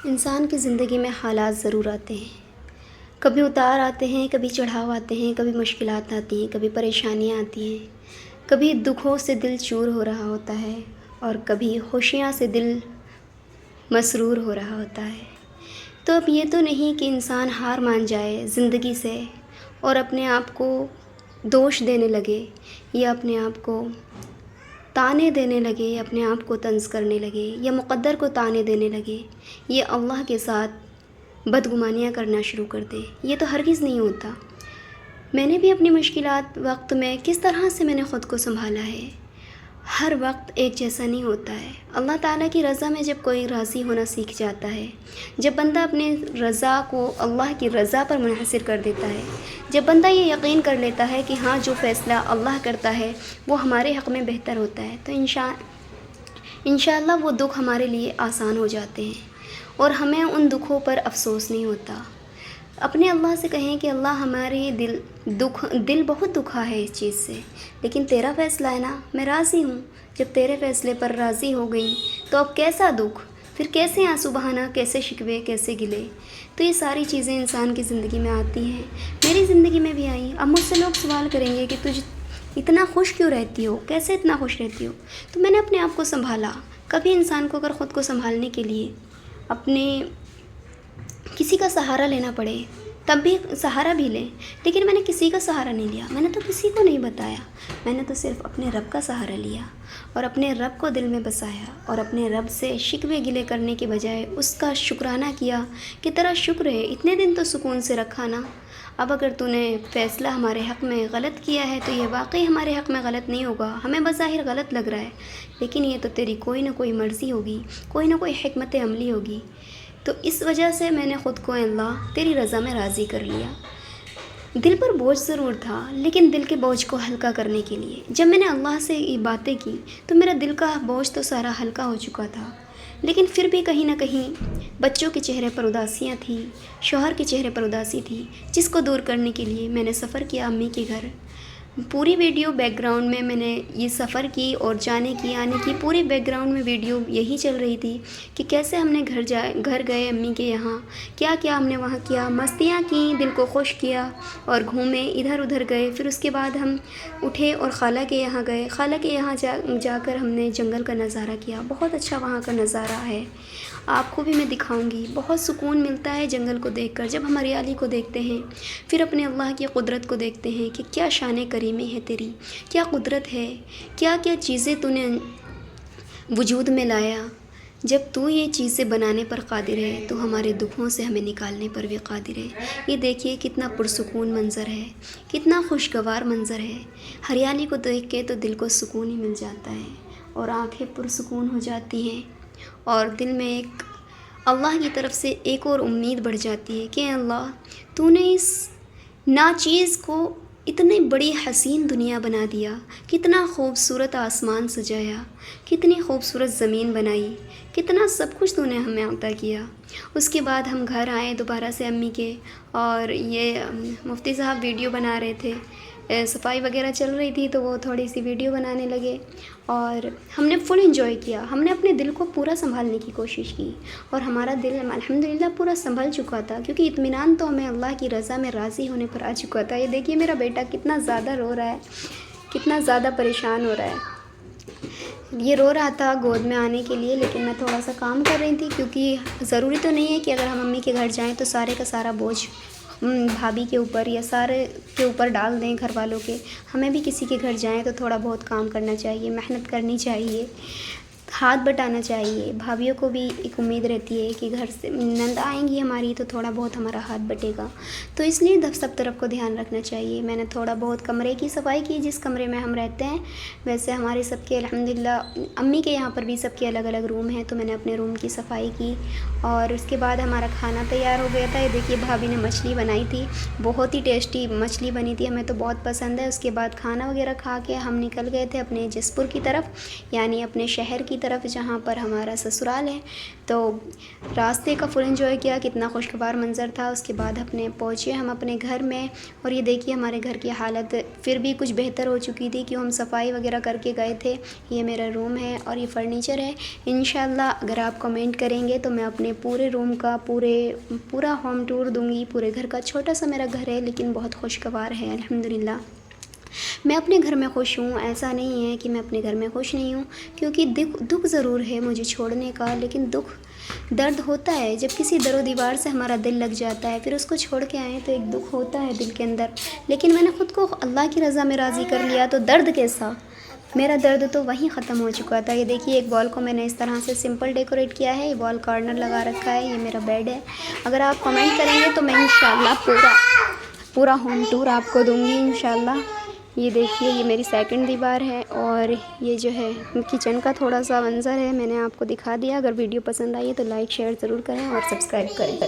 انسان کی زندگی میں حالات ضرور آتے ہیں، کبھی اتار آتے ہیں، کبھی چڑھاؤ آتے ہیں، کبھی مشکلات آتی ہیں، کبھی پریشانیاں آتی ہیں، کبھی دکھوں سے دل چور ہو رہا ہوتا ہے اور کبھی خوشیاں سے دل مسرور ہو رہا ہوتا ہے۔ تو اب یہ تو نہیں کہ انسان ہار مان جائے زندگی سے اور اپنے آپ کو دوش دینے لگے یا اپنے آپ کو تانے دینے لگے یا اپنے آپ کو طنز کرنے لگے یا مقدر کو تانے دینے لگے یا اللہ کے ساتھ بدگمانیاں کرنا شروع کر دے۔ یہ تو ہرگز نہیں ہوتا۔ میں نے بھی اپنی مشکلات وقت میں کس طرح سے میں نے خود کو سنبھالا ہے۔ ہر وقت ایک جیسا نہیں ہوتا ہے۔ اللہ تعالیٰ کی رضا میں جب کوئی راضی ہونا سیکھ جاتا ہے، جب بندہ اپنے رضا کو اللہ کی رضا پر منحصر کر دیتا ہے، جب بندہ یہ یقین کر لیتا ہے کہ ہاں جو فیصلہ اللہ کرتا ہے وہ ہمارے حق میں بہتر ہوتا ہے، تو انشاءاللہ وہ دکھ ہمارے لیے آسان ہو جاتے ہیں اور ہمیں ان دکھوں پر افسوس نہیں ہوتا۔ اپنے اللہ سے کہیں کہ اللہ ہمارے دل بہت دکھا ہے اس چیز سے، لیکن تیرا فیصلہ ہے نا، میں راضی ہوں۔ جب تیرے فیصلے پر راضی ہو گئی تو اب کیسا دکھ، پھر کیسے آنسو بہانا، کیسے شکوے، کیسے گلے۔ تو یہ ساری چیزیں انسان کی زندگی میں آتی ہیں، میری زندگی میں بھی آئی۔ اب مجھ سے لوگ سوال کریں گے کہ تجھ اتنا خوش کیوں رہتی ہو، کیسے اتنا خوش رہتی ہو؟ تو میں نے اپنے آپ کو سنبھالا۔ کبھی انسان کو اگر خود کو سنبھالنے کے لیے اپنے کسی کا سہارا لینا پڑے تب بھی سہارا بھی لیں، لیکن میں نے کسی کا سہارا نہیں لیا، میں نے تو کسی کو نہیں بتایا، میں نے تو صرف اپنے رب کا سہارا لیا اور اپنے رب کو دل میں بسایا اور اپنے رب سے شکوے گلے کرنے کے بجائے اس کا شکرانہ کیا کہ تیرا شکر ہے، اتنے دن تو سکون سے رکھا نا۔ اب اگر تو نے فیصلہ ہمارے حق میں غلط کیا ہے تو یہ واقعی ہمارے حق میں غلط نہیں ہوگا، ہمیں بظاہر غلط لگ رہا ہے، لیکن یہ تو تیری کوئی نہ کوئی مرضی ہوگی، کوئی نہ کوئی حکمت عملی ہوگی۔ تو اس وجہ سے میں نے خود کو اللہ تیری رضا میں راضی کر لیا۔ دل پر بوجھ ضرور تھا، لیکن دل کے بوجھ کو ہلکا کرنے کے لیے جب میں نے اللہ سے یہ باتیں کی تو میرا دل کا بوجھ تو سارا ہلکا ہو چکا تھا، لیکن پھر بھی کہیں نہ کہیں بچوں کے چہرے پر اداسیاں تھیں، شوہر کے چہرے پر اداسی تھی، جس کو دور کرنے کے لیے میں نے سفر کیا امی کے گھر۔ پوری ویڈیو بیک گراؤنڈ میں نے یہ سفر کی اور جانے کی آنے کی پوری بیک گراؤنڈ میں ویڈیو یہی چل رہی تھی کہ کیسے ہم نے گھر گئے امی کے یہاں، کیا کیا ہم نے وہاں کیا، مستیاں کیں، دل کو خوش کیا اور گھومے، ادھر ادھر گئے۔ پھر اس کے بعد ہم اٹھے اور خالہ کے یہاں گئے، خالہ کے یہاں جا کر ہم نے جنگل کا نظارہ کیا، بہت اچھا وہاں کا نظارہ ہے، آپ کو بھی میں دکھاؤں گی۔ بہت سکون ملتا ہے جنگل کو دیکھ کر، جب ہم ہریالی کو دیکھتے ہیں، پھر اپنے اللہ کی قدرت کو دیکھتے ہیں کہ کیا شان کریمی ہے تیری، کیا قدرت ہے، کیا کیا چیزیں تو نے وجود میں لایا۔ جب تو یہ چیزیں بنانے پر قادر ہے تو ہمارے دکھوں سے ہمیں نکالنے پر بھی قادر ہے۔ یہ دیکھیے کتنا پرسکون منظر ہے، کتنا خوشگوار منظر ہے۔ ہریالی کو دیکھ کے تو دل کو سکون ہی مل جاتا ہے اور آنکھیں پرسکون ہو جاتی ہیں اور دل میں ایک اللہ کی طرف سے ایک اور امید بڑھ جاتی ہے کہ اللہ تو نے اس ناچیز کو اتنی بڑی حسین دنیا بنا دیا، کتنا خوبصورت آسمان سجایا، کتنی خوبصورت زمین بنائی، کتنا سب کچھ تو نے ہمیں عطا کیا۔ اس کے بعد ہم گھر آئے دوبارہ سے امی کے، اور یہ مفتی صاحب ویڈیو بنا رہے تھے، صفائی وغیرہ چل رہی تھی تو وہ تھوڑی سی ویڈیو بنانے لگے اور ہم نے فل انجوائے کیا۔ ہم نے اپنے دل کو پورا سنبھالنے کی کوشش کی اور ہمارا دل الحمدللہ پورا سنبھل چکا تھا، کیونکہ اطمینان تو ہمیں اللہ کی رضا میں راضی ہونے پر آ چکا تھا۔ یہ دیکھیے میرا بیٹا کتنا زیادہ رو رہا ہے، کتنا زیادہ پریشان ہو رہا ہے۔ یہ رو رہا تھا گود میں آنے کے لیے، لیکن میں تھوڑا سا کام کر رہی تھی، کیونکہ ضروری تو نہیں ہے کہ اگر ہم امی کے گھر جائیں تو سارے کا سارا بوجھ بھابھی کے اوپر یا سارے کے اوپر ڈال دیں گھر والوں کے۔ ہمیں بھی کسی کے گھر جائیں تو تھوڑا بہت کام کرنا چاہیے، محنت کرنی چاہیے، ہاتھ بٹانا چاہیے۔ بھابھیوں کو بھی ایک امید رہتی ہے کہ گھر سے نند آئیں گی ہماری تو تھوڑا بہت ہمارا ہاتھ بٹے گا، تو اس لیے سب طرف کو دھیان رکھنا چاہیے۔ میں نے تھوڑا بہت کمرے کی صفائی کی، جس کمرے میں ہم رہتے ہیں، ویسے ہمارے سب کے الحمدللہ امی کے یہاں پر بھی سب کے الگ الگ روم ہیں، تو میں نے اپنے روم کی صفائی کی اور اس کے بعد ہمارا کھانا تیار ہو گیا تھا۔ یہ دیکھیے بھابھی نے مچھلی بنائی تھی، بہت ہی ٹیسٹی مچھلی بنی تھی، ہمیں تو بہت پسند ہے۔ اس کے بعد کھانا وغیرہ کھا کے ہم نکل گئے تھے اپنے جس پور کی طرف، یعنی اپنے شہر کی طرف جہاں پر ہمارا سسرال ہے۔ تو راستے کا فل انجوائے کیا، کتنا خوشگوار منظر تھا۔ اس کے بعد پہنچے ہم اپنے گھر میں، اور یہ دیکھیے ہمارے گھر کی حالت پھر بھی کچھ بہتر ہو چکی تھی، کیوں ہم صفائی وغیرہ کر کے گئے تھے۔ یہ میرا روم ہے اور یہ فرنیچر ہے۔ انشاءاللہ اگر آپ کمنٹ کریں گے تو میں اپنے پورے روم کا پورا ہوم ٹور دوں گی۔ پورے گھر کا، چھوٹا سا میرا گھر ہے لیکن بہت خوشگوار ہے الحمدللہ۔ میں اپنے گھر میں خوش ہوں، ایسا نہیں ہے کہ میں اپنے گھر میں خوش نہیں ہوں، کیونکہ دکھ ضرور ہے مجھے چھوڑنے کا، لیکن درد ہوتا ہے جب کسی در و دیوار سے ہمارا دل لگ جاتا ہے، پھر اس کو چھوڑ کے آئیں تو ایک دکھ ہوتا ہے دل کے اندر۔ لیکن میں نے خود کو اللہ کی رضا میں راضی کر لیا، تو درد کیسا، میرا درد تو وہیں ختم ہو چکا تھا۔ یہ دیکھیے ایک وال کو میں نے اس طرح سے سمپل ڈیکوریٹ کیا ہے، یہ وال کارنر لگا رکھا ہے، یہ میرا بیڈ ہے۔ اگر آپ کمنٹ کریں گے تو میں انشاءاللہ پورا ہوم ٹور آپ کو دوں گی انشاءاللہ۔ یہ دیکھیے یہ میری سیکنڈ دیوار ہے، اور یہ جو ہے کچن کا تھوڑا سا منظر ہے، میں نے آپ کو دکھا دیا۔ اگر ویڈیو پسند آئی تو لائک شیئر ضرور کریں اور سبسکرائب کریں۔